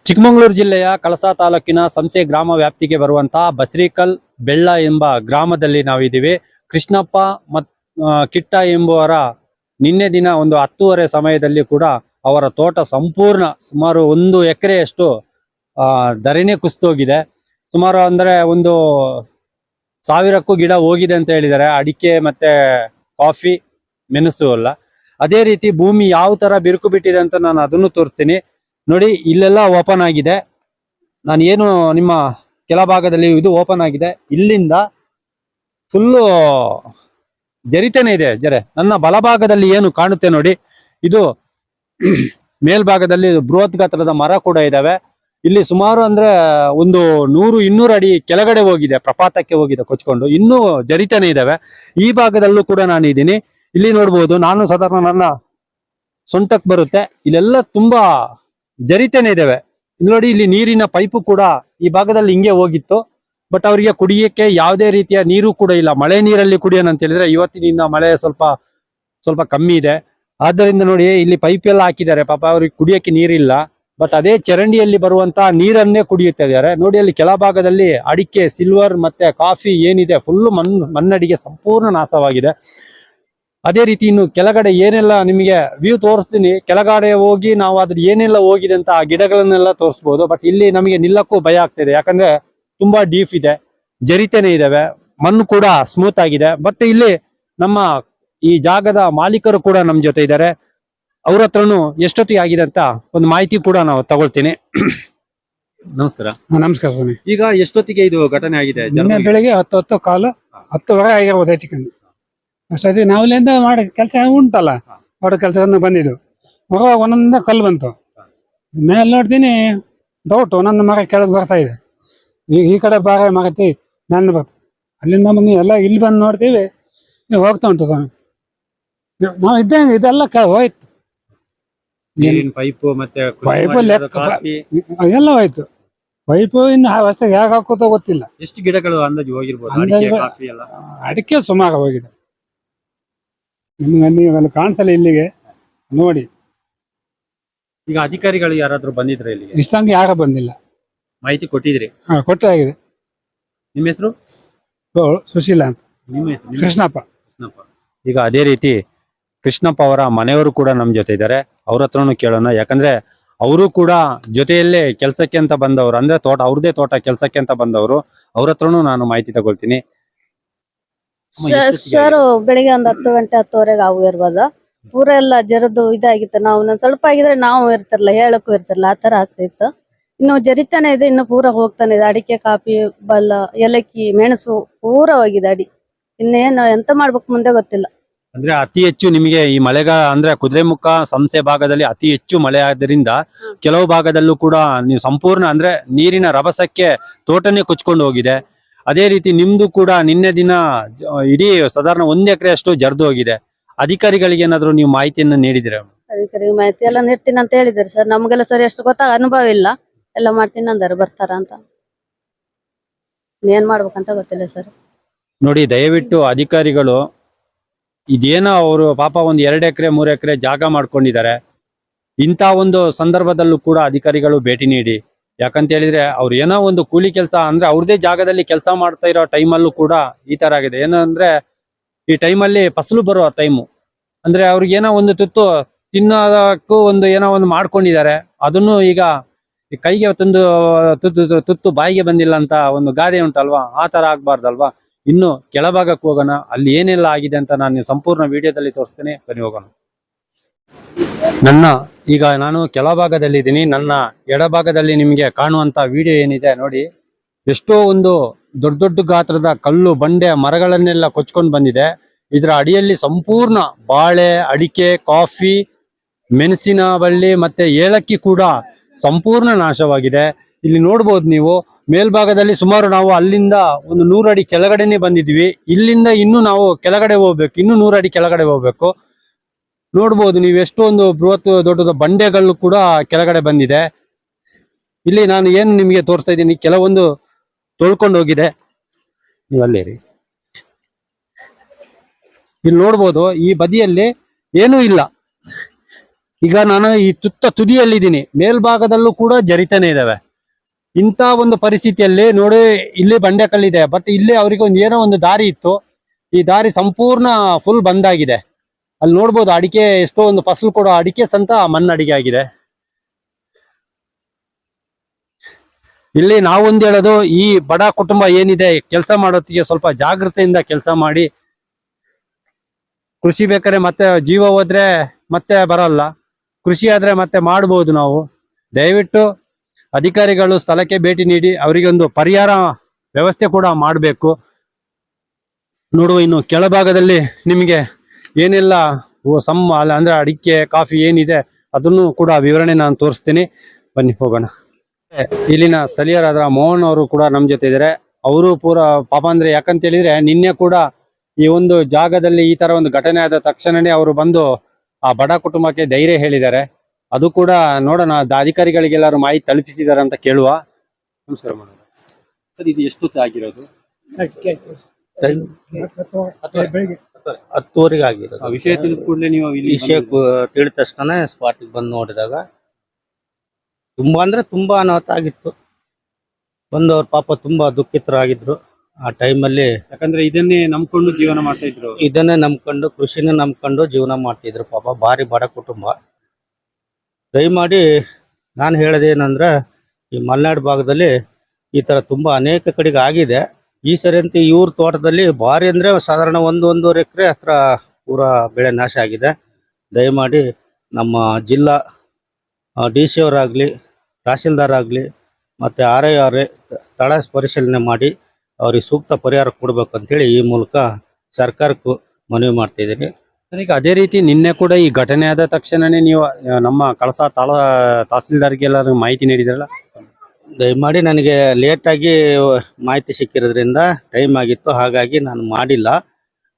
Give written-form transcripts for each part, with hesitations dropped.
ಚಿಕ್ಕಮಗಳೂರು ಜಿಲ್ಲೆಯ ಕಳಸಾ ತಾಲೂಕಿನ ಸಂಸೆ ಗ್ರಾಮ ವ್ಯಾಪ್ತಿಗೆ ಬರುವಂತಹ ಬಸರಿಕಲ್ ಬೆಳ್ಳ ಎಂಬ ಗ್ರಾಮದಲ್ಲಿ ನಾವಿದ್ದೀವಿ. ಕೃಷ್ಣಪ್ಪ ಕಿಟ್ಟ ಎಂಬುವರ ನಿನ್ನೆ ದಿನ ಒಂದು 10:30 ಸಮಯದಲ್ಲಿ ಕೂಡ ಅವರ ತೋಟ ಸಂಪೂರ್ಣ ಸುಮಾರು 1 ಎಕರೆಯಷ್ಟು ಧರೆನೇ ಕುಸಿದೋಗಿದೆ. ಸುಮಾರು ಅಂದ್ರೆ ಒಂದು 1000ಕ್ಕೂ ಗಿಡ ಹೋಗಿದೆ ಅಂತ ಹೇಳಿದ್ದಾರೆ. ಅಡಿಕೆ ಮತ್ತೆ ಕಾಫಿ, ಮೆಣಸು ಎಲ್ಲ. ಅದೇ ರೀತಿ ಭೂಮಿ ಯಾವ ತರ ಬಿರುಕು ಬಿಟ್ಟಿದೆ ಅಂತ ನಾನು ಅದನ್ನು ತೋರಿಸ್ತೀನಿ ನೋಡಿ. ಇಲ್ಲೆಲ್ಲ ಓಪನ್ ಆಗಿದೆ. ನಾನು ಏನು ನಿಮ್ಮ ಕೆಲ ಭಾಗದಲ್ಲಿ ಇದು ಓಪನ್ ಆಗಿದೆ. ಇಲ್ಲಿಂದ ಫುಲ್ಲು ಜರಿತೇನೆ ಇದೆ ಜರೆ. ನನ್ನ ಬಲಭಾಗದಲ್ಲಿ ಏನು ಕಾಣುತ್ತೆ ನೋಡಿ, ಇದು ಮೇಲ್ಭಾಗದಲ್ಲಿ ಬೃಹತ್ ಗಾತ್ರದ ಮರ ಕೂಡ ಇದಾವೆ. ಇಲ್ಲಿ ಸುಮಾರು ಅಂದ್ರೆ ಒಂದು 100-200 ಅಡಿ ಕೆಳಗಡೆ ಹೋಗಿದೆ, ಪ್ರಪಾತಕ್ಕೆ ಹೋಗಿದೆ ಕೊಚ್ಕೊಂಡು. ಇನ್ನೂ ಜರಿತೇನೆ ಇದಾವೆ. ಈ ಭಾಗದಲ್ಲೂ ಕೂಡ ನಾನು ಇದ್ದೀನಿ. ಇಲ್ಲಿ ನೋಡ್ಬೋದು, ನಾನು ಸಾಧಾರಣ ನನ್ನ ಸೊಂಟಕ್ಕೆ ಬರುತ್ತೆ. ಇಲ್ಲೆಲ್ಲ ತುಂಬಾ ಜರಿತೇನೆ ಇದಾವೆ. ಇಲ್ಲಿ ನೋಡಿ, ಇಲ್ಲಿ ನೀರಿನ ಪೈಪು ಕೂಡ ಈ ಭಾಗದಲ್ಲಿ ಹಿಂಗೆ ಹೋಗಿತ್ತು. ಬಟ್ ಅವರಿಗೆ ಕುಡಿಯಕ್ಕೆ ಯಾವುದೇ ರೀತಿಯ ನೀರು ಕೂಡ ಇಲ್ಲ. ಮಳೆ ನೀರಲ್ಲಿ ಕುಡಿಯೋಣ ಅಂತ ಹೇಳಿದ್ರೆ ಇವತ್ತಿನಿಂದ ಮಳೆ ಸ್ವಲ್ಪ ಕಮ್ಮಿ ಇದೆ. ಆದ್ದರಿಂದ ನೋಡಿ, ಇಲ್ಲಿ ಪೈಪ್ ಎಲ್ಲ ಹಾಕಿದ್ದಾರೆ. ಪಾಪ ಅವ್ರಿಗೆ ಕುಡಿಯಕ್ಕೆ ನೀರಿಲ್ಲ. ಬಟ್ ಅದೇ ಚರಂಡಿಯಲ್ಲಿ ಬರುವಂತಹ ನೀರನ್ನೇ ಕುಡಿಯುತ್ತಾ ಇದ್ದಾರೆ. ನೋಡಿ, ಅಲ್ಲಿ ಕೆಳಭಾಗದಲ್ಲಿ ಅಡಿಕೆ, ಸಿಲ್ವರ್ ಮತ್ತೆ ಕಾಫಿ ಏನಿದೆ ಫುಲ್ಲು ಮಣ್ಣಡಿಗೆ ಸಂಪೂರ್ಣ ನಾಶವಾಗಿದೆ. ಅದೇ ರೀತಿ ಇನ್ನು ಕೆಳಗಡೆ ಏನೆಲ್ಲ ನಿಮಗೆ ವ್ಯೂ ತೋರಿಸ್ತೀನಿ. ಕೆಳಗಡೆ ಹೋಗಿ ನಾವು ಅದ್ರ ಏನೆಲ್ಲ ಹೋಗಿದೆ ಅಂತ ಆ ಗಿಡಗಳನ್ನೆಲ್ಲ ತೋರಿಸ್ಬೋದು. ಬಟ್ ಇಲ್ಲಿ ನಮಗೆ ನಿಲ್ಲಕ್ಕೂ ಭಯ ಆಗ್ತಿದೆ. ಯಾಕಂದ್ರೆ ತುಂಬಾ ಡೀಪ್ ಇದೆ, ಜರಿತೇನೆ ಇದಾವೆ, ಮಣ್ಣು ಕೂಡ ಸ್ಮೂತ್ ಆಗಿದೆ. ಬಟ್ ಇಲ್ಲಿ ನಮ್ಮ ಈ ಜಾಗದ ಮಾಲೀಕರು ಕೂಡ ನಮ್ಮ ಜೊತೆ ಇದ್ದಾರೆ. ಅವ್ರ ಹತ್ರನು ಎಷ್ಟೊತ್ತಿಗೆ ಆಗಿದೆ ಅಂತ ಒಂದು ಮಾಹಿತಿ ಕೂಡ ನಾವು ತಗೊಳ್ತೀನಿ. ನಮಸ್ಕಾರ. ನಮಸ್ಕಾರ ಸ್ವಾಮಿ. ಈಗ ಎಷ್ಟೊತ್ತಿಗೆ ಇದು ಘಟನೆ ಆಗಿದೆ? ಬೆಳಿಗ್ಗೆ 10:15 10:15 ಆಗಿರ್ಬೋದು ಹೆಚ್ಚು ಕಮ್ಮಿ. ಅಷ್ಟೇ ನಾವು ಇಲ್ಲಿಂದ ಮಾಡಿ ಕೆಲಸ ಉಂಟಲ್ಲ, ಹೊಡ ಕೆಲಸದಿಂದ ಬಂದಿದ್ದು. ಮಗ ಒಂದೊಂದ ಕಲ್ಲು ಬಂತು. ಮೇಲೆ ನೋಡ್ತೀನಿ ಡೌಟ್, ಒಂದೊಂದು ಮರ ಕೆಳಗೆ ಬರ್ತಾ ಇದೆ. ಈ ಕಡೆ ಬಾರೆ ಮರತಿ ನನ್ನ ಬರ್ತದೆ. ಅಲ್ಲಿಂದ ಬಂದು ಎಲ್ಲ ಇಲ್ಲಿ ಬಂದು ನೋಡ್ತೀವಿ, ಹೋಗ್ತಾ ಉಂಟು ಸ್ವಾಮಿ. ನಾವು ಇದ್ದಂಗೆ ಇದೆಲ್ಲ ಹೋಯ್ತು. ಪೈಪು ಮತ್ತೆ ಪೈಪು ಎಲ್ಲ ಹೋಯ್ತು. ಪೈಪು ಇನ್ನು ಹೊಸದಾಗಿ ಹೇಗೆ ಹಾಕೋತೋ ಗೊತ್ತಿಲ್ಲ. ಎಷ್ಟು ಗಿಡಗಳು ಅಂದಾಜು ಹೋಗಿರ್ಬೋದು? ಅಡಿಕೆ ಸುಮಾರು ಹೋಗಿದೆ. ನಿಮ್ಗೆ ನೀವು ಕಾಣಿಸಲ್ಲ ಇಲ್ಲಿಗೆ ನೋಡಿ. ಈಗ ಅಧಿಕಾರಿಗಳು ಯಾರಾದ್ರೂ ಬಂದಿದ್ರೆ ಇಲ್ಲಿಗೆ? ಇಷ್ಟಂಗೆ ಯಾರು ಬಂದಿಲ್ಲ. ಮಾಹಿತಿ ಕೊಟ್ಟಿದ್ರಿ? ಕೊಟ್ಟೆ ಆಗಿದೆ. ನಿಮ್ಮ ಹೆಸರು? ಸುಶೀಲಾ ಅಂತ. ನಿಮ್ಮ ಹೆಸರು? ಕೃಷ್ಣಪ್ಪ. ಈಗ ಅದೇ ರೀತಿ ಕೃಷ್ಣಪ್ಪ ಅವರ ಮನೆಯವರು ಕೂಡ ನಮ್ಮ ಜೊತೆ ಇದ್ದಾರೆ. ಅವ್ರ ಹತ್ರನು ಕೇಳೋಣ. ಯಾಕಂದ್ರೆ ಅವರು ಕೂಡ ಜೊತೆಯಲ್ಲೇ ಕೆಲಸಕ್ಕೆ ಅಂತ ಬಂದವರು, ಅಂದ್ರೆ ತೋಟ ಅವ್ರದೇ ತೋಟ ಕೆಲಸಕ್ಕೆ ಅಂತ ಬಂದವರು. ಅವ್ರ ಹತ್ರನು ನಾನು ಮಾಹಿತಿ ತಗೊಳ್ತೀನಿ. ಸರ್, ಬೆಳಿಗ್ಗೆ ಒಂದು 10 ಗಂಟೆ 10:15 ಆಗಿರ್ಬೋದು. ಪೂರ ಎಲ್ಲ ಜರದು ಇದಾಗಿತ್ತು. ನಾವು ಸ್ವಲ್ಪ ಆಗಿದ್ರೆ ನಾವು ಇರ್ತಿರ್ಲಿಲ್ಲ, ಹೇಳಕ್ಕೂ ಇರ್ತಿರ್ಲಿಲ್ಲ, ಆ ತರ ಆಗ್ತಿತ್ತು. ಇನ್ನು ಜರಿತಾನೆ ಇದೆ, ಇನ್ನು ಪೂರ ಹೋಗ್ತಾನೆ ಇದೆ. ಅಡಿಕೆ, ಕಾಫಿ, ಬಲ್ಲ, ಏಲಕ್ಕಿ, ಮೆಣಸು ಪೂರ ಹೋಗಿದೆ ಅಡಿ. ಇನ್ನೇನು ಎಂತ ಮಾಡ್ಬೇಕು ಮುಂದೆ ಗೊತ್ತಿಲ್ಲ. ಅಂದ್ರೆ ಅತಿ ಹೆಚ್ಚು ನಿಮಗೆ ಈ ಮಳೆಗಾಲ ಅಂದ್ರೆ ಕುದುರೆಮುಖ ಸಂಸೆ ಭಾಗದಲ್ಲಿ ಅತಿ ಹೆಚ್ಚು ಮಳೆ ಆದ್ದರಿಂದ ಕೆಲವು ಭಾಗದಲ್ಲೂ ಕೂಡ ನೀವು ಸಂಪೂರ್ಣ ಅಂದ್ರೆ ನೀರಿನ ರಭಸಕ್ಕೆ ತೋಟನೇ ಕೊಚ್ಕೊಂಡು ಹೋಗಿದೆ. ಅದೇ ರೀತಿ ನಿಮ್ದು ಕೂಡ ನಿನ್ನೆ ದಿನ ಇಡೀ ಸಾಧಾರಣ 1 ಎಕರೆ ಅಷ್ಟು ಜರ್ದು ಹೋಗಿದೆ. ಅಧಿಕಾರಿಗಳಿಗೆ ಏನಾದ್ರು ನೀವು ಮಾಹಿತಿಯನ್ನ ನೀಡಿದ್ರೆ? ಅಧಿಕಾರಿಗೆ ಮಾಹಿತಿ ಎಲ್ಲ ನೀಡ್ತೀನಿ ಅಂತ ಹೇಳಿದ್ದಾರೆ ಸರ್. ನಮ್ಗೆಲ್ಲ ಸರಿ ಅಷ್ಟು ಅನುಭವ ಇಲ್ಲ. ಎಲ್ಲ ಮಾಡ್ತೀನಿ ಅಂದಾರೆ, ಬರ್ತಾರ ಅಂತ. ಏನ್ ಮಾಡ್ಬೇಕಂತ ಗೊತ್ತಿಲ್ಲ ಸರ್. ನೋಡಿ, ದಯವಿಟ್ಟು ಅಧಿಕಾರಿಗಳು ಇದೇನೋ ಅವರು ಪಾಪ 1 2 ಎಕರೆ 3 ಎಕರೆ ಜಾಗ ಮಾಡ್ಕೊಂಡಿದ್ದಾರೆ. ಇಂಥ ಒಂದು ಸಂದರ್ಭದಲ್ಲೂ ಕೂಡ ಅಧಿಕಾರಿಗಳು ಭೇಟಿ ನೀಡಿ. ಯಾಕಂತ ಹೇಳಿದ್ರೆ ಅವ್ರು ಏನೋ ಒಂದು ಕೂಲಿ ಕೆಲಸ ಅಂದ್ರೆ ಅವ್ರದೇ ಜಾಗದಲ್ಲಿ ಕೆಲಸ ಮಾಡ್ತಾ ಇರೋ ಟೈಮಲ್ಲೂ ಕೂಡ ಈ ತರ ಆಗಿದೆ. ಏನಂದ್ರೆ ಈ ಟೈಮಲ್ಲಿ ಫಸಲು ಬರೋ ಟೈಮು, ಅಂದ್ರೆ ಅವ್ರಿಗೇನೋ ಒಂದು ತುತ್ತು ತಿನ್ನೋದಕ್ಕೂ ಒಂದು ಏನೋ ಒಂದು ಮಾಡ್ಕೊಂಡಿದ್ದಾರೆ. ಅದನ್ನು ಈಗ ಕೈಗೆ ತುತ್ತು ಬಾಯಿಗೆ ಬಂದಿಲ್ಲ ಅಂತ ಒಂದು ಗಾದೆ ಉಂಟಲ್ವಾ, ಆ ತರ ಆಗ್ಬಾರ್ದಲ್ವಾ. ಇನ್ನು ಕೆಳಭಾಗಕ್ಕೆ ಹೋಗೋಣ, ಅಲ್ಲಿ ಏನೆಲ್ಲ ಆಗಿದೆ ಅಂತ ನಾನು ಸಂಪೂರ್ಣ ವಿಡಿಯೋದಲ್ಲಿ ತೋರಿಸ್ತೇನೆ. ಬನ್ನಿ ಹೋಗೋಣ. ಈಗ ನಾನು ಕೆಳಭಾಗದಲ್ಲಿ ಇದ್ದೀನಿ. ನನ್ನ ಎಡಭಾಗದಲ್ಲಿ ನಿಮಗೆ ಕಾಣುವಂತ ವಿಡಿಯೋ ಏನಿದೆ ನೋಡಿ, ಎಷ್ಟೋ ಒಂದು ದೊಡ್ಡ ಗಾತ್ರದ ಕಲ್ಲು ಬಂಡೆ ಮರಗಳನ್ನೆಲ್ಲ ಕೊಚ್ಕೊಂಡು ಬಂದಿದೆ. ಇದರ ಅಡಿಯಲ್ಲಿ ಸಂಪೂರ್ಣ ಬಾಳೆ, ಅಡಿಕೆ, ಕಾಫಿ, ಮೆಣಸಿನ ಬಳ್ಳಿ ಮತ್ತೆ ಏಲಕ್ಕಿ ಕೂಡ ಸಂಪೂರ್ಣ ನಾಶವಾಗಿದೆ. ಇಲ್ಲಿ ನೋಡ್ಬೋದು ನೀವು ಮೇಲ್ಭಾಗದಲ್ಲಿ ಸುಮಾರು ನಾವು ಅಲ್ಲಿಂದ ಒಂದು 100 ಅಡಿ ಕೆಳಗಡೆನೆ ಬಂದಿದ್ವಿ. ಇಲ್ಲಿಂದ ಇನ್ನು ನಾವು ಕೆಳಗಡೆ ಹೋಗ್ಬೇಕು, ಇನ್ನು 100 ಅಡಿ ಕೆಳಗಡೆ ಹೋಗ್ಬೇಕು. ನೋಡ್ಬೋದು ನೀವು ಎಷ್ಟೊಂದು ಬೃಹತ್ ದೊಡ್ಡದ ಬಂಡೆಗಳು ಕೂಡ ಕೆಳಗಡೆ ಬಂದಿದೆ. ಇಲ್ಲಿ ನಾನು ಏನು ನಿಮಗೆ ತೋರಿಸ್ತಾ ಇದ್ದೀನಿ, ಕೆಲವೊಂದು ತೊಳ್ಕೊಂಡು ಹೋಗಿದೆ. ನೀವು ಅಲ್ಲೇ ರೀ, ಇಲ್ಲಿ ನೋಡ್ಬೋದು ಈ ಬದಿಯಲ್ಲಿ ಏನೂ ಇಲ್ಲ. ಈಗ ನಾನು ಈ ತುದಿಯಲ್ಲಿದ್ದೀನಿ, ಮೇಲ್ಭಾಗದಲ್ಲೂ ಕೂಡ ಜರಿತಾನೆ ಇದಾವೆ. ಇಂಥ ಒಂದು ಪರಿಸ್ಥಿತಿಯಲ್ಲಿ ನೋಡಿ, ಇಲ್ಲಿ ಬಂಡೆಕಲ್ಲಿದೆ, ಬಟ್ ಇಲ್ಲಿ ಅವರಿಗೆ ಒಂದು ಏನೋ ಒಂದು ದಾರಿ ಇತ್ತು. ಈ ದಾರಿ ಸಂಪೂರ್ಣ ಫುಲ್ ಬಂದಾಗಿದೆ. ಅಲ್ಲಿ ನೋಡ್ಬೋದು ಅಡಿಕೆ, ಎಷ್ಟೋ ಒಂದು ಫಸಲು ಕೊಡೋ ಅಡಿಕೆ ಸಂತ ಮಣ್ಣಡಿಗೆ ಆಗಿದೆ. ಇಲ್ಲಿ ನಾವೊಂದು ಹೇಳೋದು, ಈ ಬಡ ಕುಟುಂಬ ಏನಿದೆ, ಕೆಲಸ ಮಾಡೋತ್ತಿಗೆ ಸ್ವಲ್ಪ ಜಾಗೃತೆಯಿಂದ ಕೆಲಸ ಮಾಡಿ. ಕೃಷಿ ಬೇಕಾದ್ರೆ ಮತ್ತೆ ಜೀವ ಹೋದ್ರೆ ಮತ್ತೆ ಬರಲ್ಲ, ಕೃಷಿ ಆದ್ರೆ ಮತ್ತೆ ಮಾಡ್ಬೋದು ನಾವು. ದಯವಿಟ್ಟು ಅಧಿಕಾರಿಗಳು ಸ್ಥಳಕ್ಕೆ ಭೇಟಿ ನೀಡಿ ಅವರಿಗೆ ಒಂದು ಪರಿಹಾರ ವ್ಯವಸ್ಥೆ ಕೂಡ ಮಾಡಬೇಕು. ನೋಡುವ, ಇನ್ನು ಕೆಳಭಾಗದಲ್ಲಿ ನಿಮಗೆ ಏನೆಲ್ಲ ಅಂದ್ರೆ ಅಡಿಕೆ, ಕಾಫಿ ಏನಿದೆ ಅದನ್ನು ಕೂಡ ವಿವರಣೆ ನಾನು ತೋರಿಸ್ತೀನಿ. ಬನ್ನಿ ಹೋಗೋಣ. ಇಲ್ಲಿನ ಸ್ಥಳೀಯರಾದ ಮೋಹನ್ ಅವರು ಕೂಡ ನಮ್ಮ ಜೊತೆ ಇದ್ದಾರೆ. ಅವರು ಪೂರ ಪಾಪ ಅಂದ್ರೆ ಯಾಕಂತ ಹೇಳಿದ್ರೆ, ನಿನ್ನೆ ಕೂಡ ಈ ಒಂದು ಜಾಗದಲ್ಲಿ ಈ ತರ ಒಂದು ಘಟನೆ ಆದ ತಕ್ಷಣನೇ ಅವರು ಬಂದು ಆ ಬಡ ಕುಟುಂಬಕ್ಕೆ ಧೈರ್ಯ ಹೇಳಿದ್ದಾರೆ. ಅದು ಕೂಡ ನೋಡೋಣ, ಅಧಿಕಾರಿಗಳಿಗೆಲ್ಲರೂ ಮಾಹಿತಿ ತಲುಪಿಸಿದ್ದಾರೆ ಅಂತ ಕೇಳುವ. ನಮಸ್ಕಾರ ಸರ್, ಇದು ಎಷ್ಟು ಆಗಿರೋದು? 10:30 ಆಗಿರೋದು. ಆ ವಿಷಯ ತಿಳಿದ ಕೂಡಲೇ ನೀವು ಇಲ್ಲಿ ವಿಷಯ ತಿಳಿದ ತಕ್ಷಣ ಸ್ಪಾಟಿಗೆ ಬಂದು ನೋಡಿದಾಗ ತುಂಬಾ ಅಂದ್ರೆ ತುಂಬಾ ಅನಾಹುತ ಆಗಿತ್ತು. ಬಂದವ್ರು ಪಾಪ ತುಂಬಾ ದುಃಖಿತರಾಗಿದ್ರು ಆ ಟೈಮಲ್ಲಿ. ಯಾಕಂದ್ರೆ ಇದನ್ನೇ ನಂಬ್ಕೊಂಡು ಜೀವನ ಮಾಡ್ತಾ ಇದ್ರು, ಇದನ್ನೇ ನಂಬ್ಕೊಂಡು, ಕೃಷಿನ ನಂಬ್ಕೊಂಡು ಜೀವನ ಮಾಡ್ತಿದ್ರು. ಪಾಪ ಭಾರಿ ಬಡ ಕುಟುಂಬ. ದಯಮಾಡಿ ನಾನು ಹೇಳೋದೇನಂದ್ರೆ, ಈ ಮಲೆನಾಡು ಭಾಗದಲ್ಲಿ ಈ ತರ ತುಂಬಾ ಅನೇಕ ಕಡೆಗೆ ಆಗಿದೆ. ಈ ಸರಿ ಅಂತ ಇವ್ರ ತೋಟದಲ್ಲಿ ಭಾರಿ ಅಂದ್ರೆ ಸಾಧಾರಣ 1-1.5 ಎಕರೆ ಹತ್ರ ಪೂರಾ ಬೆಳೆ ನಾಶ ಆಗಿದೆ. ದಯಮಾಡಿ ನಮ್ಮ ಜಿಲ್ಲಾ DC ಅವರಾಗ್ಲಿ, ತಹಸೀಲ್ದಾರ್ ಆಗಲಿ, ಮತ್ತೆ RIR ಸ್ಥಳ ಪರಿಶೀಲನೆ ಮಾಡಿ ಅವ್ರಿಗೆ ಸೂಕ್ತ ಪರಿಹಾರ ಕೊಡ್ಬೇಕಂತೇಳಿ ಈ ಮೂಲಕ ಸರ್ಕಾರಕ್ಕೂ ಮನವಿ ಮಾಡ್ತಾ ಇದ್ದೀನಿ. ಈಗ ಅದೇ ರೀತಿ ನಿನ್ನೆ ಕೂಡ ಈ ಘಟನೆ ಆದ ತಕ್ಷಣನೇ ನೀವು ನಮ್ಮ ಕಳಸಾ ತಹಸೀಲ್ದಾರ್ಗೆಲ್ಲ ಮಾಹಿತಿ ನೀಡಿದ್ರಲ್ಲ? ದಯಮಾಡಿ ನನಗೆ ಲೇಟಾಗಿ ಮಾಹಿತಿ ಸಿಕ್ಕಿರೋದ್ರಿಂದ ಟೈಮ್ ಆಗಿತ್ತು, ಹಾಗಾಗಿ ನಾನು ಮಾಡಿಲ್ಲ.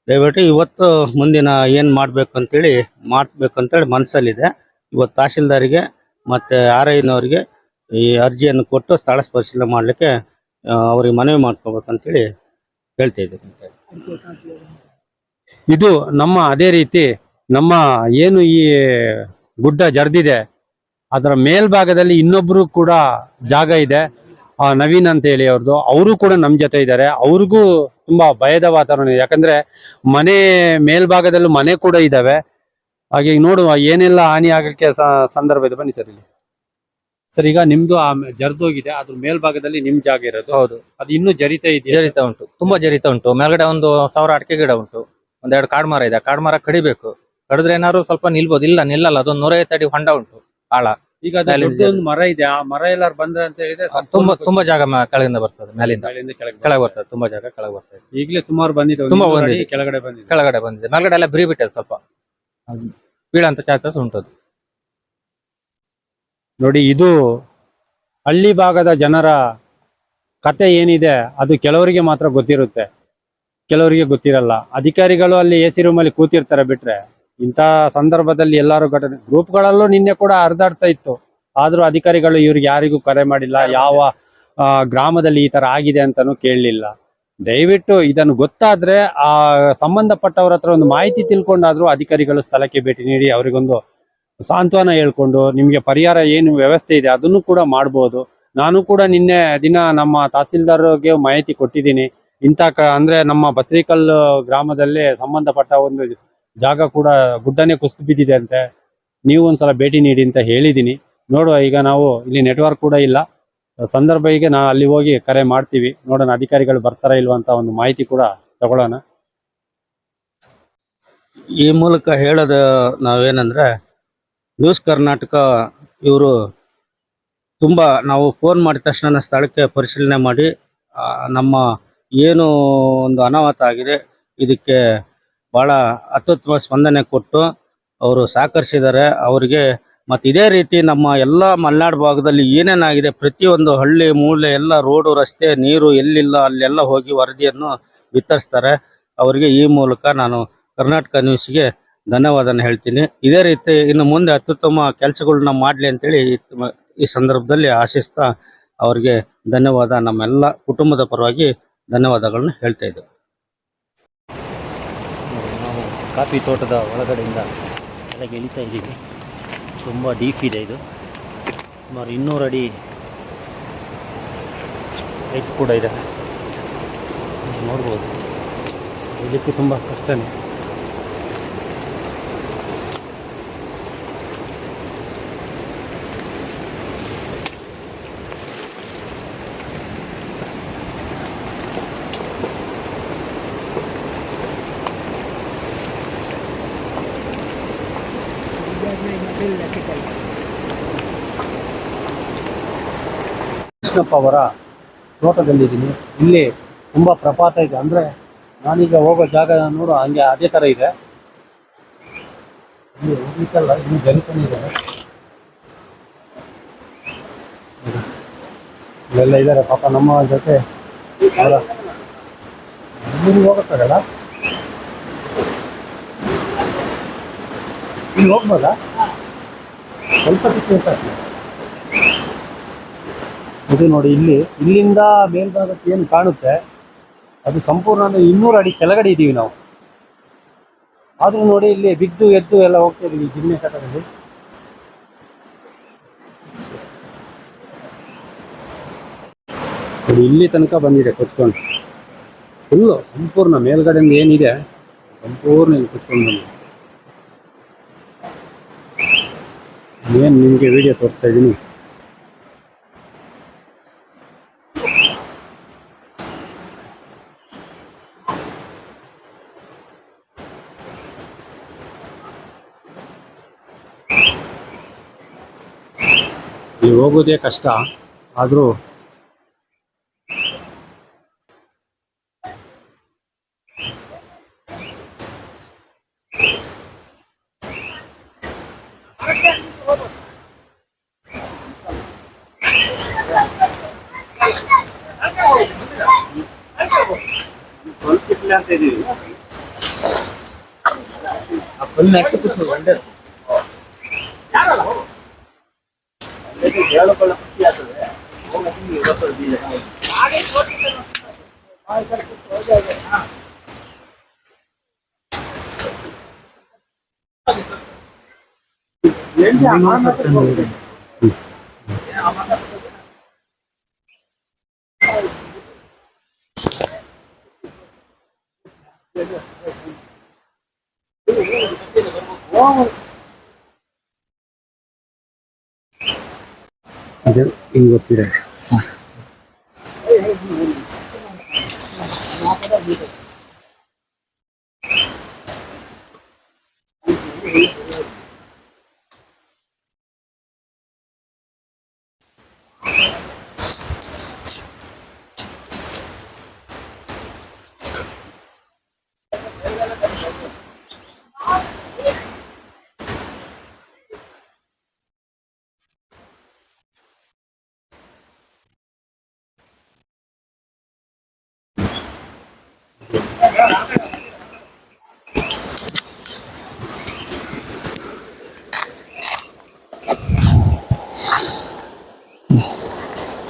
ದಯವಿಟ್ಟು ಇವತ್ತು ಮುಂದಿನ ಏನು ಮಾಡಬೇಕಂತೇಳಿ ಮನಸ್ಸಲ್ಲಿದೆ. ಇವತ್ತು ತಹಸೀಲ್ದಾರಿಗೆ ಮತ್ತು RIನವರಿಗೆ ಈ ಅರ್ಜಿಯನ್ನು ಕೊಟ್ಟು ಸ್ಥಳ ಪರಿಶೀಲನೆ ಮಾಡಲಿಕ್ಕೆ ಅವ್ರಿಗೆ ಮನವಿ ಮಾಡ್ಕೋಬೇಕಂತೇಳಿ ಹೇಳ್ತಾ ಇದ್ದೀನಿ. ಇದು ನಮ್ಮ ಅದೇ ರೀತಿ ನಮ್ಮ ಏನು ಈ ಗುಡ್ಡ ಜರ್ದಿದೆ ಅದರ ಮೇಲ್ಭಾಗದಲ್ಲಿ ಇನ್ನೊಬ್ರು ಕೂಡ ಜಾಗ ಇದೆ, ನವೀನ್ ಅಂತ ಹೇಳಿ ಅವ್ರದ್ದು. ಅವರು ಕೂಡ ನಮ್ಮ ಜೊತೆ ಇದ್ದಾರೆ. ಅವ್ರಿಗೂ ತುಂಬಾ ಭಯದ ವಾತಾವರಣ ಇದೆ, ಯಾಕಂದ್ರೆ ಮನೆ ಮೇಲ್ಭಾಗದಲ್ಲೂ ಮನೆ ಕೂಡ ಇದಾವೆ. ಹಾಗೆ ನೋಡುವ ಏನೆಲ್ಲ ಹಾನಿ ಆಗಲಿಕ್ಕೆ ಸಂದರ್ಭ ಇದೆ. ಬನ್ನಿ ಸರ್ ಇಲ್ಲಿ. ಸರ್, ಈಗ ನಿಮ್ದು ಜರ್ದೋಗಿದೆ, ಅದ್ರ ಮೇಲ್ಭಾಗದಲ್ಲಿ ನಿಮ್ ಜಾಗ ಇರೋದು. ಹೌದು, ಅದು ಇನ್ನೂ ಜರಿತಾ ಇದೆಯಾ? ಜರಿತಾ ಉಂಟು, ತುಂಬಾ ಜರಿತಾ ಉಂಟು. ಮೇಲ್ಗಡೆ 1000 ಅಡಿಕೆ ಗಿಡ ಉಂಟು, 1-2 ಕಾಡ್ಮರ ಇದೆ. ಕಾಡ್ಮರ ಕಡಿಬೇಕು, ಕಡಿದ್ರೆ ಏನಾದ್ರು ಸ್ವಲ್ಪ ನಿಲ್ಬೋದು. ಇಲ್ಲ ನಿಲ್ಲಲ್ಲ, ಅದೊಂದು 150 ಅಡಿ ಹೊಂಡ ಉಂಟು ಆಳ. ಈಗ ಒಂದು ಮರ ಇದೆ, ಆ ಮರ ಎಲ್ಲಾರು ಬಂದ್ರೆ ಅಂತ ಹೇಳಿದ್ರೆ ತುಂಬಾ ಜಾಗ ಕೆಳಗಿಂದ ಬರ್ತದೆ, ಮೇಲಿಂದ ಕೆಳಗೆ ಬರ್ತದೆ, ತುಂಬಾ ಜಾಗ ಕೆಳಗೆ ಬರ್ತದೆ. ಈಗಲೇ ಸುಮಾರು ಬಂದಿದೆ, ತುಂಬಾ ಬಂದಿದೆ, ಕೆಳಗಡೆ ಬಂದಿದೆ. ಮೇಲ್ಗಡೆ ಎಲ್ಲ ಬಿರಿ ಬಿಟ್ಟದೆ, ಸ್ವಲ್ಪ ಬೀಳಂತ ಚಾನ್ಸಸ್ ಉಂಟು. ನೋಡಿ, ಇದು ಹಳ್ಳಿ ಭಾಗದ ಜನರ ಕತೆ ಏನಿದೆ ಅದು ಕೆಲವರಿಗೆ ಮಾತ್ರ ಗೊತ್ತಿರುತ್ತೆ, ಕೆಲವರಿಗೆ ಗೊತ್ತಿರಲ್ಲ. ಅಧಿಕಾರಿಗಳು ಅಲ್ಲಿ AC ರೂಮಲ್ಲಿ ಕೂತಿರ್ತಾರೆ ಬಿಟ್ರೆ, ಇಂಥ ಸಂದರ್ಭದಲ್ಲಿ ಎಲ್ಲಾರು ಗ್ರೂಪ್ಗಳಲ್ಲೂ ನಿನ್ನೆ ಕೂಡ ಹರಿದಾಡ್ತಾ ಇತ್ತು. ಆದ್ರೂ ಅಧಿಕಾರಿಗಳು ಇವ್ರಿಗೆ ಯಾರಿಗೂ ಕರೆ ಮಾಡಿಲ್ಲ, ಯಾವ ಗ್ರಾಮದಲ್ಲಿ ಈ ತರ ಆಗಿದೆ ಅಂತಾನು ಕೇಳಲಿಲ್ಲ. ದಯವಿಟ್ಟು ಇದನ್ನು ಗೊತ್ತಾದ್ರೆ ಆ ಸಂಬಂಧಪಟ್ಟವ್ರ ಹತ್ರ ಒಂದು ಮಾಹಿತಿ ತಿಳ್ಕೊಂಡಾದ್ರೂ ಅಧಿಕಾರಿಗಳು ಸ್ಥಳಕ್ಕೆ ಭೇಟಿ ನೀಡಿ ಅವರಿಗೊಂದು ಸಾಂತ್ವನ ಹೇಳ್ಕೊಂಡು ನಿಮ್ಗೆ ಪರಿಹಾರ ಏನು ವ್ಯವಸ್ಥೆ ಇದೆ ಅದನ್ನು ಕೂಡ ಮಾಡ್ಬೋದು. ನಾನು ಕೂಡ ನಿನ್ನೆ ದಿನ ನಮ್ಮ ತಹಸೀಲ್ದಾರ್ಗೆ ಮಾಹಿತಿ ಕೊಟ್ಟಿದ್ದೀನಿ. ಅಂದ್ರೆ ನಮ್ಮ ಬಸರಿಕಲ್ ಗ್ರಾಮದಲ್ಲಿ ಸಂಬಂಧಪಟ್ಟ ಒಂದು ಜಾಗ ಕೂಡ ಗುಡ್ಡನೆ ಕುಸಿದು ಬಿದ್ದಿದೆ ಅಂತೆ, ನೀವು ಒಂದ್ಸಲ ಭೇಟಿ ನೀಡಿ ಅಂತ ಹೇಳಿದ್ದೀನಿ. ನೋಡುವ, ಈಗ ನಾವು ಇಲ್ಲಿ ನೆಟ್ವರ್ಕ್ ಕೂಡ ಇಲ್ಲ, ಸಂದರ್ಭ ಈಗ ನಾ ಅಲ್ಲಿ ಹೋಗಿ ಕರೆ ಮಾಡ್ತೀವಿ, ನೋಡೋಣ ಅಧಿಕಾರಿಗಳು ಬರ್ತಾರ ಇಲ್ವಾ ಅಂತ ಒಂದು ಮಾಹಿತಿ ಕೂಡ ತಗೊಳ್ಳೋಣ. ಈ ಮೂಲಕ ಹೇಳೋದು ನಾವೇನಂದ್ರೆ, ನ್ಯೂಸ್ ಕರ್ನಾಟಕ ಇವರು ತುಂಬಾ ನಾವು ಫೋನ್ ಮಾಡಿದ ತಕ್ಷಣ ಸ್ಥಳಕ್ಕೆ ಪರಿಶೀಲನೆ ಮಾಡಿ ನಮ್ಮ ಏನು ಒಂದು ಅನಾಹುತ ಆಗಿದೆ ಇದಕ್ಕೆ ಬಹಳ ಅತ್ಯುತ್ತಮ ಸ್ಪಂದನೆ ಕೊಟ್ಟು ಅವರು ಸಹಕರಿಸಿದ್ದಾರೆ. ಅವರಿಗೆ ಮತ್ತೆ ಇದೇ ರೀತಿ ನಮ್ಮ ಎಲ್ಲ ಮಲೆನಾಡು ಭಾಗದಲ್ಲಿ ಏನೇನಾಗಿದೆ ಪ್ರತಿಯೊಂದು ಹಳ್ಳಿ ಮೂಲೆ ಎಲ್ಲ ರೋಡು ರಸ್ತೆ ನೀರು ಎಲ್ಲಿಲ್ಲ ಅಲ್ಲೆಲ್ಲ ಹೋಗಿ ವರದಿಯನ್ನು ವಿತರಿಸ್ತಾರೆ. ಅವರಿಗೆ ಈ ಮೂಲಕ ನಾನು ಕರ್ನಾಟಕ ನ್ಯೂಸ್ಗೆ ಧನ್ಯವಾದನ ಹೇಳ್ತೀನಿ. ಇದೇ ರೀತಿ ಇನ್ನು ಮುಂದೆ ಅತ್ಯುತ್ತಮ ಕೆಲಸಗಳನ್ನ ಮಾಡಲಿ ಅಂತೇಳಿ ಈ ಸಂದರ್ಭದಲ್ಲಿ ಆಶಿಸ್ತಾ ಅವರಿಗೆ ಧನ್ಯವಾದ, ನಮ್ಮೆಲ್ಲ ಕುಟುಂಬದ ಪರವಾಗಿ ಧನ್ಯವಾದಗಳನ್ನ ಹೇಳ್ತಾ ಇದ್ದೇವೆ. ನಾವು ಕಾಫಿ ತೋಟದ ಒಳಗಡೆಯಿಂದ ಕೆಳಗೆ ಇಳಿತಾ ಇದ್ದೀವಿ. ತುಂಬ ಡೀಪ್ ಇದೆ ಇದು. ಸುಮಾರು 200 ಅಡಿ ಹೈಟ್ ಕೂಡ ಇದೆ. ನೋಡ್ಬೋದು, ಇದಕ್ಕೆ ತುಂಬ ಕಷ್ಟನೇ. ಕೃಷ್ಣಪ್ಪ ಅವರ ತೋಟದಲ್ಲಿದ್ದೀನಿ. ಇಲ್ಲಿ ತುಂಬ ಪ್ರಪಾತ ಇದೆ. ಅಂದರೆ ನಾನೀಗ ಹೋಗೋ ಜಾಗ ನೋಡು ಹಂಗೆ ಅದೇ ಥರ ಇದೆ. ಇಲ್ಲಿ ಹೋಗ್ಲಿಕ್ಕಲ್ಲ, ಇನ್ನು ಜರಿತಾನೆ ಇದೆ. ಇಲ್ಲೆಲ್ಲ ಇದ್ದಾರೆ ಪಾಪ ನಮ್ಮ ಜೊತೆ. ಅವರ ಹೋಗುತ್ತಾರಲ್ಲ, ಇಲ್ಲಿ ಹೋಗ್ಬೋದಾ? ಸ್ವಲ್ಪ ಸಿಕ್ಕ ಇದು ನೋಡಿ, ಇಲ್ಲಿಂದ ಮೇಲ್ಭಾಗಕ್ಕೆ ಏನು ಕಾಣುತ್ತೆ ಅದು ಸಂಪೂರ್ಣ 200 ಅಡಿ ಕೆಳಗಡೆ ಇದ್ದೀವಿ ನಾವು. ಆದ್ರೂ ನೋಡಿ ಇಲ್ಲಿ ಬಿದ್ದು ಎದ್ದು ಎಲ್ಲ ಹೋಗ್ತಾ ಇದೀವಿ ಜಿಮ್ಮೆ ಕಟ್ಟದಲ್ಲಿ. ನೋಡಿ ಇಲ್ಲಿ ತನಕ ಬಂದಿದೆ ಕೊಚ್ಕೊಂಡು. ಫುಲ್ಲು ಸಂಪೂರ್ಣ ಮೇಲ್ಗಡೆಯಿಂದ ಏನಿದೆ ಸಂಪೂರ್ಣ ಇಲ್ಲಿ ಕೊಚ್ಕೊಂಡು ಬಂದಿದೆ. ಏನು ನಿಮಗೆ ವಿಡಿಯೋ ತೋರಿಸ್ತಾ ಇದ್ದೀನಿ. ಇಲ್ಲಿ ಹೋಗೋದೇ ಕಷ್ಟ, ಆದರೂ ಅಂತ ಇದೀವಿ. ಒಳ್ಳೆ ಹಿಂಗೆ ಗೊತ್ತಿದೆ.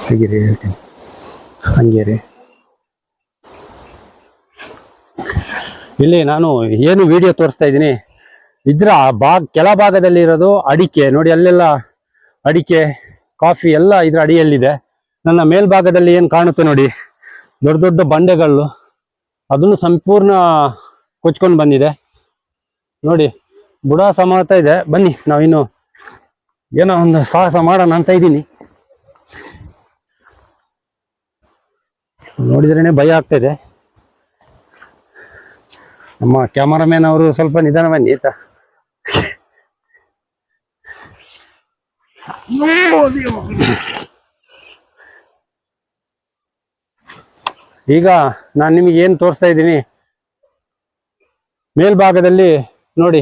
ಹಾಗೆ ಹೇಳ್ತೀನಿ, ಹಂಗೆ ರೀ. ಇಲ್ಲಿ ನಾನು ಏನು ವಿಡಿಯೋ ತೋರಿಸ್ತಾ ಇದ್ದೀನಿ, ಇದ್ರ ಕೆಳಭಾಗದಲ್ಲಿ ಇರೋದು ಅಡಿಕೆ. ನೋಡಿ ಅಲ್ಲೆಲ್ಲ ಅಡಿಕೆ, ಕಾಫಿ ಎಲ್ಲ ಇದ್ರ ಅಡಿಯಲ್ಲಿದೆ. ನನ್ನ ಮೇಲ್ಭಾಗದಲ್ಲಿ ಏನು ಕಾಣುತ್ತೆ ನೋಡಿ, ದೊಡ್ಡ ದೊಡ್ಡ ಬಂಡೆಗಳು, ಅದನ್ನು ಸಂಪೂರ್ಣ ಕೊಚ್ಕೊಂಡು ಬಂದಿದೆ. ನೋಡಿ ಬುಡ ಸಮಾತ ಇದೆ. ಬನ್ನಿ ನಾವಿನ್ನು ಏನೋ ಒಂದು ಸಾಹಸ ಮಾಡೋಣ ಅಂತ ಇದ್ದೀನಿ. ನೋಡಿದ್ರೇನೆ ಭಯ ಆಗ್ತಾಯಿದೆ. ನಮ್ಮ ಕ್ಯಾಮರಾಮ್ಯಾನ್ ಅವರು ಸ್ವಲ್ಪ ನಿಧಾನ ಬನ್ನಿ ಆಯ್ತಾ. ಈಗ ನಾನು ನಿಮಗೆ ಏನು ತೋರಿಸ್ತಾ ಇದ್ದೀನಿ, ಮೇಲ್ಭಾಗದಲ್ಲಿ ನೋಡಿ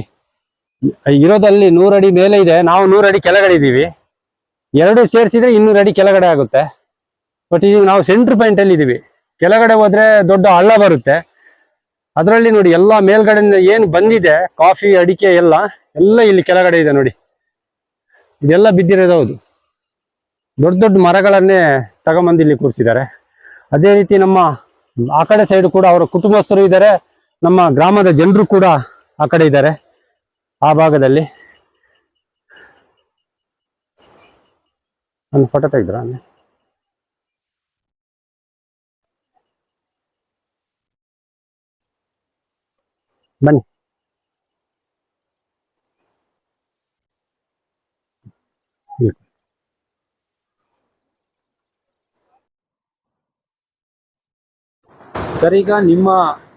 ಇರೋದಲ್ಲಿ 100 ಅಡಿ ಮೇಲೆ ಇದೆ, ನಾವು 100 ಅಡಿ ಕೆಳಗಡೆ ಇದ್ದೀವಿ. ಎರಡು ಸೇರಿಸಿದ್ರೆ 200 ಅಡಿ ಕೆಳಗಡೆ ಆಗುತ್ತೆ. ಬಟ್ ಈಗ ನಾವು ಸೆಂಟ್ರ್ ಪಾಯಿಂಟ್ ಅಲ್ಲಿ ಇದೀವಿ. ಕೆಳಗಡೆ ಹೋದ್ರೆ ದೊಡ್ಡ ಹಳ್ಳ ಬರುತ್ತೆ. ಅದರಲ್ಲಿ ನೋಡಿ ಎಲ್ಲ ಮೇಲ್ಗಡೆಯಿಂದ ಏನು ಬಂದಿದೆ ಕಾಫಿ ಅಡಿಕೆ ಎಲ್ಲ ಇಲ್ಲಿ ಕೆಳಗಡೆ ಇದೆ ನೋಡಿ. ಇದೆಲ್ಲ ಬಿದ್ದಿರೋದು ಹೌದು. ದೊಡ್ಡ ದೊಡ್ಡ ಮರಗಳನ್ನೇ ತಗೊಂಬಂದು ಇಲ್ಲಿ ಕೂರಿಸಿದ್ದಾರೆ. ಅದೇ ರೀತಿ ನಮ್ಮ ಆ ಕಡೆ ಸೈಡ್ ಕೂಡ ಅವರ ಕುಟುಂಬಸ್ಥರು ಇದ್ದಾರೆ, ನಮ್ಮ ಗ್ರಾಮದ ಜನರು ಕೂಡ ಆ ಕಡೆ ಇದ್ದಾರೆ. ಆ ಭಾಗದಲ್ಲಿ ಒಂದು ಫೋಟೋ ತೆಗೆದ್ರ ಬನ್ನಿ. ಸರ್, ಈಗ ನಿಮ್ಮ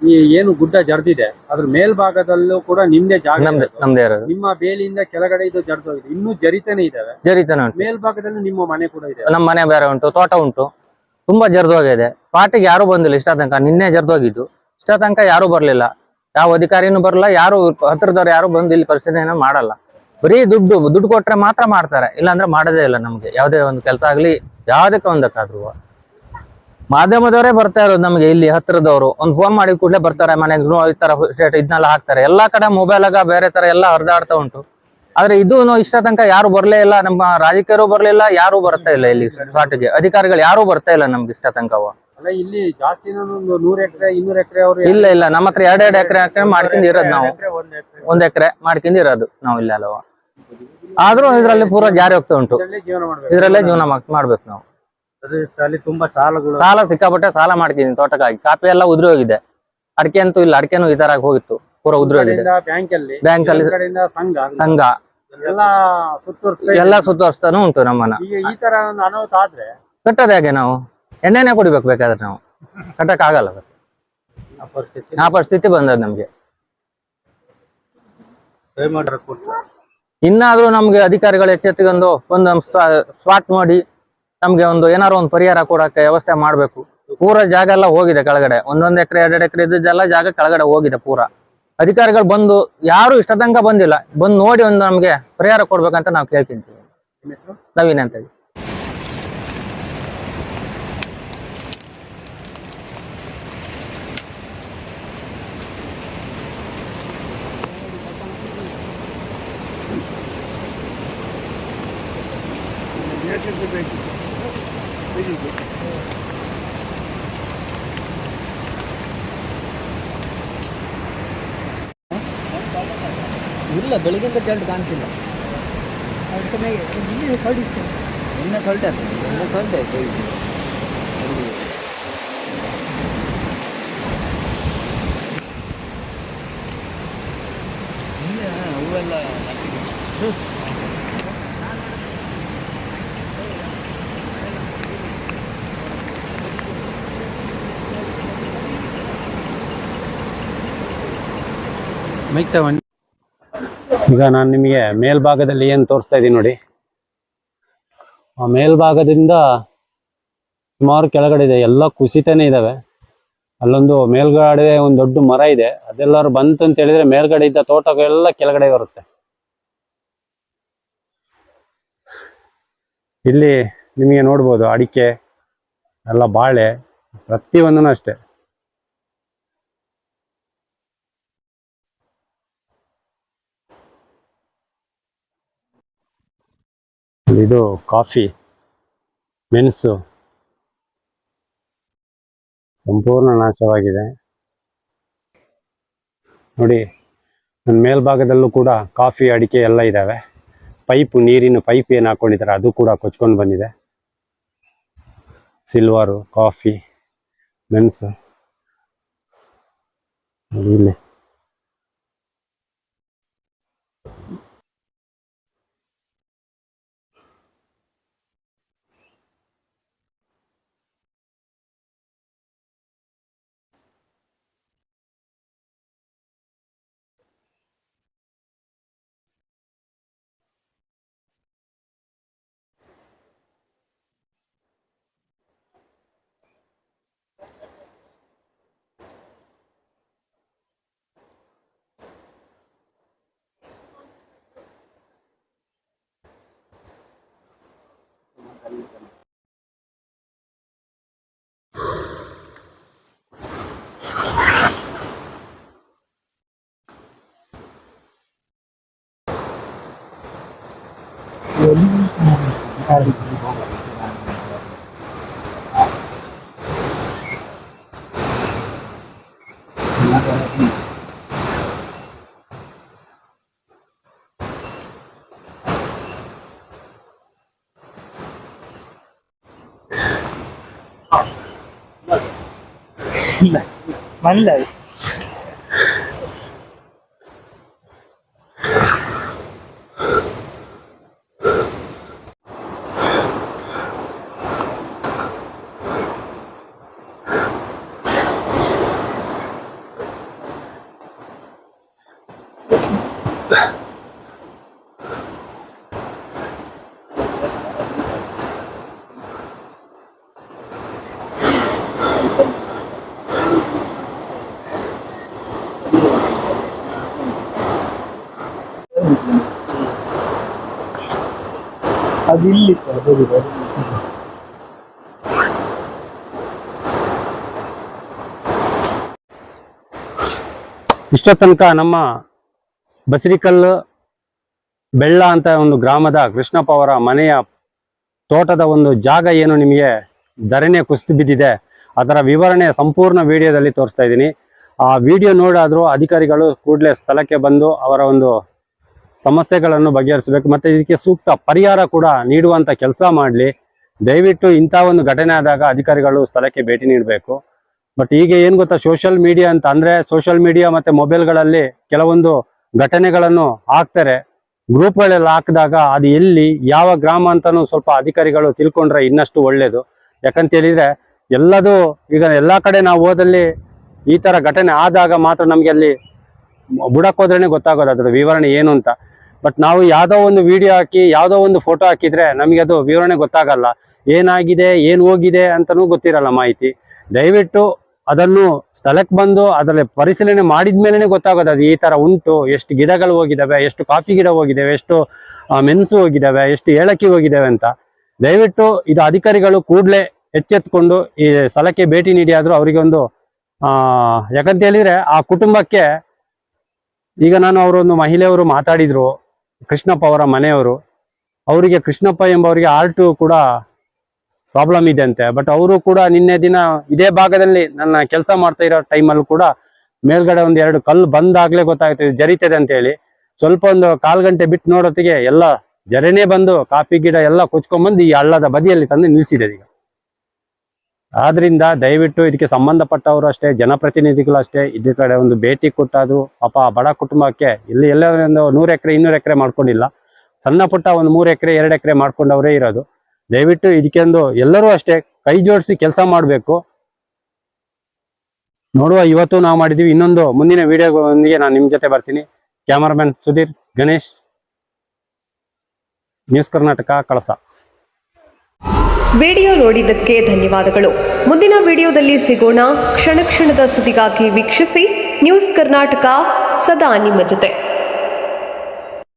ಈ ಏನು ಗುಡ್ಡ ಜರ್ದಿದೆ ಅದ್ರ ಮೇಲ್ಭಾಗದಲ್ಲೂ ಕೂಡ ನಿಮ್ದೇ ಜಾಗ ಇರೋದು. ನಮ್ದೇ ಇರೋದು. ನಿಮ್ಮ ಬೇಲಿಯಿಂದ ಕೆಳಗಡೆ ಇದು ಜರ್ದೋಗಿದೆ, ಇನ್ನೂ ಜರಿತಾನೆ ಇದಾವೆ. ಜರಿತನ ಉಂಟು. ಮೇಲ್ಭಾಗದಲ್ಲಿ ನಿಮ್ಮ ಮನೆ ಕೂಡ ಇದೆ. ನಮ್ಮ ಮನೆ ಬೇರೆ ಉಂಟು, ತೋಟ ಉಂಟು. ತುಂಬಾ ಜರ್ದೋಗಿದೆ. ಪಾಟಿಗೆ ಯಾರು ಬಂದಿಲ್ಲ ಇಷ್ಟ ತನಕ. ನಿನ್ನೆ ಜರ್ದೋಗಿದ್ದು. ಇಷ್ಟ ತನಕ ಯಾರು ಬರ್ಲಿಲ್ಲ. ಯಾವ ಅಧಿಕಾರಿನೂ ಬರಲ್ಲ, ಯಾರು ಹತ್ರದವ್ರು ಯಾರು ಬಂದು ಇಲ್ಲಿ ಪರಿಶೀಲನೆ ಮಾಡಲ್ಲ. ಬರೀ ದುಡ್ಡು ಕೊಟ್ರೆ ಮಾತ್ರ ಮಾಡ್ತಾರೆ, ಇಲ್ಲಾಂದ್ರೆ ಮಾಡೋದೇ ಇಲ್ಲ. ನಮ್ಗೆ ಯಾವ್ದೇ ಒಂದು ಕೆಲಸ ಆಗ್ಲಿ ಯಾವ್ದಕ್ಕೆ ಒಂದಕ್ಕಾದ್ರು ಮಾಧ್ಯಮದವರೇ ಬರ್ತಾ ಇರೋದು ನಮ್ಗೆ. ಇಲ್ಲಿ ಹತ್ರದವರು ಒಂದು ಫೋನ್ ಮಾಡಿ ಕೂಡಲೇ ಬರ್ತಾರೆ, ಮನೆಗೆ ಈ ತರ ಇದನ್ನೆಲ್ಲ ಹಾಕ್ತಾರೆ. ಎಲ್ಲಾ ಕಡೆ ಮೊಬೈಲಾಗ ಬೇರೆ ತರ ಎಲ್ಲ ಹರಿದಾಡ್ತಾ ಉಂಟು. ಆದ್ರೆ ಇದು ಇಷ್ಟ ತನಕ ಯಾರು ಬರ್ಲೇ ಇಲ್ಲ. ನಮ್ಮ ರಾಜಕೀಯರು ಬರ್ಲಿಲ್ಲ, ಯಾರು ಬರ್ತಾ ಇಲ್ಲ ಇಲ್ಲಿ ಸ್ಪಾಟ್ಗೆ. ಅಧಿಕಾರಿಗಳು ಯಾರು ಬರ್ತಾ ಇಲ್ಲ ನಮ್ಗೆ ಇಷ್ಟ ತನಕ. ಅಲ್ಲ, ಇಲ್ಲಿ ಜಾಸ್ತಿ 100 ಎಕರೆ 200 ಎಕರೆ ಅವರು ಇಲ್ಲ ನಮ್ಮ ಹತ್ರ 2 ಎಕರೆ ಮಾಡ್ಕೊಂಡು ಇರೋದು ನಾವು. 1 ಎಕರೆ ಮಾಡ್ಕೊಂಡು ಇರೋದು ನಾವು ಇಲ್ಲಿ ಅಲ್ವ. ಆದ್ರೂ ಇದ್ರಲ್ಲಿ ಪೂರಾ ಜಾರಿ ಹೋಗ್ತಾ ಉಂಟು. ಇದ್ರಲ್ಲೇ ಜೀವನ ಮಾಡ್ಬೇಕು ನಾವು. ಅಲ್ಲಿ ತುಂಬಾ ಸಾಲ ಸಿಕ್ಕಾಪಟ್ಟೆ ಸಾಲ ಮಾಡ್ಕಿದೀನಿ ತೋಟಕ್ಕಾಗಿ. ಕಾಪಿ ಎಲ್ಲ ಉದುರಿ ಹೋಗಿದೆ. ಅಡಿಕೆ ಅಂತೂ ಇಲ್ಲ, ಅಡಿಕೆನೂ ಈ ತರ ಹೋಗಿತ್ತು, ಪೂರಾ ಉದುರಿ ಹೋಗಿದೆ. ಬ್ಯಾಂಕ್ ಅಲ್ಲಿ ಸಂಘ ಎಲ್ಲ ಸುತ್ತುವರ್ಸ್ತಾನು ಉಂಟು ನಮ್ಮನ್ನ. ಈ ತರ ಒಂದು ಅನಾಹುತ ಆದ್ರೆ ಕಟ್ಟೋದು ಹೇಗೆ ನಾವು? ಎಣ್ಣೆನೆ ಕುಡಿಬೇಕು ಬೇಕಾದ್ರೆ ನಾವು. ಕಟ್ಟಕ್ ಆಗಲ್ಲ. ಆ ಪರಿಸ್ಥಿತಿ ಬಂದದ್ ನಮ್ಗೆ. ಇನ್ನಾದ್ರೂ ನಮ್ಗೆ ಅಧಿಕಾರಿಗಳು ಎಚ್ಚೆತ್ತುಕೊಂಡು ಒಂದು ಸ್ಪಾಟ್ ಮಾಡಿ ನಮ್ಗೆ ಏನಾರು ಒಂದು ಪರಿಹಾರ ಕೊಡಕ್ಕೆ ವ್ಯವಸ್ಥೆ ಮಾಡ್ಬೇಕು. ಪೂರಾ ಜಾಗ ಎಲ್ಲ ಹೋಗಿದೆ ಕೆಳಗಡೆ. 1 ಎಕರೆ 2 ಎಕರೆ ಇದ್ದೆಲ್ಲ ಜಾಗ ಕೆಳಗಡೆ ಹೋಗಿದೆ ಪೂರಾ. ಅಧಿಕಾರಿಗಳು ಬಂದು ಯಾರು ಇಷ್ಟ ತನಕ ಬಂದಿಲ್ಲ. ಬಂದು ನೋಡಿ ಒಂದು ನಮ್ಗೆ ಪರಿಹಾರ ಕೊಡ್ಬೇಕಂತ ನಾವು ಕೇಳ್ಕೊಂತೀವಿ. ನವೀನ್ ಅಂತ ಹೇಳಿ. ಇಲ್ಲ, ಬೆಳಗಿಂದ ಕೆಲ್ಟ್ ಕಾಣ್ತಿಲ್ಲ. ಇನ್ನ ಕಳ್ಟೆ ಹೂವೆಲ್ಲ ಈಗ ನಾನು ನಿಮಗೆ ಮೇಲ್ಭಾಗದಲ್ಲಿ ಏನು ತೋರಿಸ್ತಾ ಇದ್ದೀನಿ ನೋಡಿ. ಆ ಮೇಲ್ಭಾಗದಿಂದ ಸುಮಾರು ಕೆಳಗಡೆ ಇದೆ, ಎಲ್ಲ ಕುಸಿತಾನೆ ಇದಾವೆ. ಅಲ್ಲೊಂದು ಮೇಲ್ಗಡೆ ಒಂದು ದೊಡ್ಡ ಮರ ಇದೆ, ಅದೆಲ್ಲರೂ ಬಂತು ಅಂತ ಹೇಳಿದ್ರೆ ಮೇಲ್ಗಡೆ ಇದ್ದ ತೋಟಗಳೆಲ್ಲ ಕೆಳಗಡೆ ಬರುತ್ತೆ. ಇಲ್ಲಿ ನಿಮಗೆ ನೋಡ್ಬೋದು ಅಡಿಕೆ ಎಲ್ಲ, ಬಾಳೆ, ಪ್ರತಿಯೊಂದೂ ಅಷ್ಟೇ. ಇದು ಕಾಫಿ, ಮೆಣಸು ಸಂಪೂರ್ಣ ನಾಶವಾಗಿದೆ ನೋಡಿ. ನನ್ನ ಮೇಲ್ಭಾಗದಲ್ಲೂ ಕೂಡ ಕಾಫಿ ಅಡಿಕೆ ಎಲ್ಲ ಇದ್ದಾವೆ. ನೀರಿನ ಪೈಪ್ ಏನು ಹಾಕೊಂಡಿದ್ದಾರೆ ಅದು ಕೂಡ ಕೊಚ್ಕೊಂಡು ಬಂದಿದೆ. ಸಿಲ್ವರು, ಕಾಫಿ, ಮೆಣಸು ಇಲ್ಲಿ ಇಷ್ಟೋ ತನಕ ನಮ್ಮ ಬಸರಿಕಲ್ಲು ಬೆಳ್ಳ ಅಂತ ಒಂದು ಗ್ರಾಮದ ಕೃಷ್ಣಪ್ಪ ಅವರ ಮನೆಯ ತೋಟದ ಒಂದು ಜಾಗ ಏನು ನಿಮಗೆ ಧರಣಿ ಕುಸಿದು ಬಿದ್ದಿದೆ ಅದರ ವಿವರಣೆ ಸಂಪೂರ್ಣ ವಿಡಿಯೋದಲ್ಲಿ ತೋರಿಸ್ತಾ ಇದ್ದೀನಿ. ಆ ವಿಡಿಯೋ ನೋಡಾದರೂ ಅಧಿಕಾರಿಗಳು ಕೂಡಲೇ ಸ್ಥಳಕ್ಕೆ ಬಂದು ಅವರ ಒಂದು ಸಮಸ್ಯೆಗಳನ್ನು ಬಗೆಹರಿಸಬೇಕು, ಮತ್ತು ಇದಕ್ಕೆ ಸೂಕ್ತ ಪರಿಹಾರ ಕೂಡ ನೀಡುವಂಥ ಕೆಲಸ ಮಾಡಲಿ. ದಯವಿಟ್ಟು ಇಂಥ ಒಂದು ಘಟನೆ ಆದಾಗ ಅಧಿಕಾರಿಗಳು ಸ್ಥಳಕ್ಕೆ ಭೇಟಿ ನೀಡಬೇಕು. ಬಟ್ ಈಗ ಏನು ಗೊತ್ತಾ, ಸೋಷಿಯಲ್ ಮೀಡಿಯಾ ಅಂತ ಅಂದರೆ ಸೋಷಿಯಲ್ ಮೀಡಿಯಾ ಮತ್ತು ಮೊಬೈಲ್ಗಳಲ್ಲಿ ಕೆಲವೊಂದು ಘಟನೆಗಳನ್ನು ಹಾಕ್ತಾರೆ, ಗ್ರೂಪ್ಗಳೆಲ್ಲ ಹಾಕಿದಾಗ ಅದು ಎಲ್ಲಿ ಯಾವ ಗ್ರಾಮ ಅಂತಲೂ ಸ್ವಲ್ಪ ಅಧಿಕಾರಿಗಳು ತಿಳ್ಕೊಂಡ್ರೆ ಇನ್ನಷ್ಟು ಒಳ್ಳೆಯದು. ಯಾಕಂತ ಹೇಳಿದರೆ ಎಲ್ಲದೂ ಈಗ ಎಲ್ಲ ಕಡೆ ನಾವು ಹೋದಲ್ಲಿ ಈ ಥರ ಘಟನೆ ಆದಾಗ ಮಾತ್ರ ನಮಗೆ ಅಲ್ಲಿ ಬುಡಕ್ಕೋದ್ರೇ ಗೊತ್ತಾಗೋದು ಅದ್ರ ವಿವರಣೆ ಏನು ಅಂತ. ಬಟ್ ನಾವು ಯಾವುದೋ ಒಂದು ವಿಡಿಯೋ ಹಾಕಿ ಯಾವುದೋ ಒಂದು ಫೋಟೋ ಹಾಕಿದರೆ ನಮಗೆ ಅದು ವಿವರಣೆ ಗೊತ್ತಾಗಲ್ಲ, ಏನಾಗಿದೆ ಏನು ಹೋಗಿದೆ ಅಂತಲೂ ಗೊತ್ತಿರಲ್ಲ ಮಾಹಿತಿ. ದಯವಿಟ್ಟು ಅದನ್ನು ಸ್ಥಳಕ್ಕೆ ಬಂದು ಅದರಲ್ಲಿ ಪರಿಶೀಲನೆ ಮಾಡಿದ ಮೇಲೇ ಗೊತ್ತಾಗೋದು ಅದು ಈ ಥರ ಉಂಟು, ಎಷ್ಟು ಗಿಡಗಳು ಹೋಗಿದ್ದಾವೆ, ಎಷ್ಟು ಕಾಫಿ ಗಿಡ ಹೋಗಿದ್ದಾವೆ, ಎಷ್ಟು ಮೆಣಸು ಹೋಗಿದ್ದಾವೆ, ಎಷ್ಟು ಏಲಕ್ಕಿ ಹೋಗಿದ್ದಾವೆ ಅಂತ. ದಯವಿಟ್ಟು ಇದು ಅಧಿಕಾರಿಗಳು ಕೂಡಲೇ ಎಚ್ಚೆತ್ತುಕೊಂಡು ಈ ಸ್ಥಳಕ್ಕೆ ಭೇಟಿ ನೀಡಿ ಆದರೂ ಅವರಿಗೆ ಒಂದು ಯಾಕಂತ ಹೇಳಿದರೆ ಆ ಕುಟುಂಬಕ್ಕೆ ಈಗ ನಾನು ಅವರೊಂದು ಮಹಿಳೆಯವರು ಮಾತಾಡಿದ್ರು, ಕೃಷ್ಣಪ್ಪ ಅವರ ಮನೆಯವರು, ಅವರಿಗೆ ಕೃಷ್ಣಪ್ಪ ಎಂಬವರಿಗೆ ಹಾರ್ಟು ಕೂಡ ಪ್ರಾಬ್ಲಮ್ ಇದೆ ಅಂತೆ. ಬಟ್ ಅವರು ಕೂಡ ನಿನ್ನೆ ದಿನ ಇದೇ ಭಾಗದಲ್ಲಿ ನನ್ನ ಕೆಲಸ ಮಾಡ್ತಾ ಇರೋ ಟೈಮಲ್ಲೂ ಕೂಡ ಮೇಲ್ಗಡೆ ಒಂದು 2 ಕಲ್ಲು ಬಂದಾಗಲೇ ಗೊತ್ತಾಯ್ತು ಇದು ಜರಿತದೆ ಅಂತೇಳಿ. ಸ್ವಲ್ಪ ಒಂದು 1/4 ಗಂಟೆ ಬಿಟ್ಟು ನೋಡೋತ್ತಿಗೆ ಎಲ್ಲ ಜರನೇ ಬಂದು ಕಾಫಿ ಗಿಡ ಎಲ್ಲ ಕೊಚ್ಕೊಂಡ್ಬಂದು ಈ ಹಳ್ಳದ ಬದಿಯಲ್ಲಿ ತಂದು ನಿಲ್ಲಿಸಿದೆ ಈಗ. ಆದ್ರಿಂದ ದಯವಿಟ್ಟು ಇದಕ್ಕೆ ಸಂಬಂಧಪಟ್ಟವರು ಅಷ್ಟೇ, ಜನಪ್ರತಿನಿಧಿಗಳು ಅಷ್ಟೇ ಇದ್ರ ಕಡೆ ಒಂದು ಭೇಟಿ ಕೊಟ್ಟಾದ್ರು ಪಾಪ ಬಡ ಕುಟುಂಬಕ್ಕೆ ಇಲ್ಲಿ ಎಲ್ಲ ಒಂದು 100 ಎಕರೆ 200 ಎಕರೆ ಮಾಡ್ಕೊಂಡಿಲ್ಲ, ಸಣ್ಣ ಪುಟ್ಟ ಒಂದು 3 ಎಕರೆ 2 ಎಕರೆ ಮಾಡ್ಕೊಂಡವರೇ ಇರೋದು. ದಯವಿಟ್ಟು ಇದಕ್ಕೊಂದು ಎಲ್ಲರೂ ಅಷ್ಟೇ ಕೈ ಜೋಡಿಸಿ ಕೆಲಸ ಮಾಡಬೇಕು. ನೋಡುವ, ಇವತ್ತು ನಾವು ಮಾಡಿದ್ದೀವಿ. ಇನ್ನೊಂದು ಮುಂದಿನ ವಿಡಿಯೋದೊಂದಿಗೆ ನಾನು ನಿಮ್ಮ ಜೊತೆ ಬರ್ತೀನಿ. ಕ್ಯಾಮರಾಮನ್ ಸುಧೀರ್, ಗಣೇಶ್, ನ್ಯೂಸ್ ಕರ್ನಾಟಕ, ಕಳಸ. ವಿಡಿಯೋ ನೋಡಿದ್ದಕ್ಕೆ ಧನ್ಯವಾದಗಳು. ಮುಂದಿನ ವಿಡಿಯೋದಲ್ಲಿ ಸಿಗೋಣ. ಕ್ಷಣ ಕ್ಷಣದ ಸುದ್ದಿಗಾಗಿ ವೀಕ್ಷಿಸಿ ನ್ಯೂಸ್ ಕರ್ನಾಟಕ, ಸದಾ ನಿಮ್ಮ ಜೊತೆ.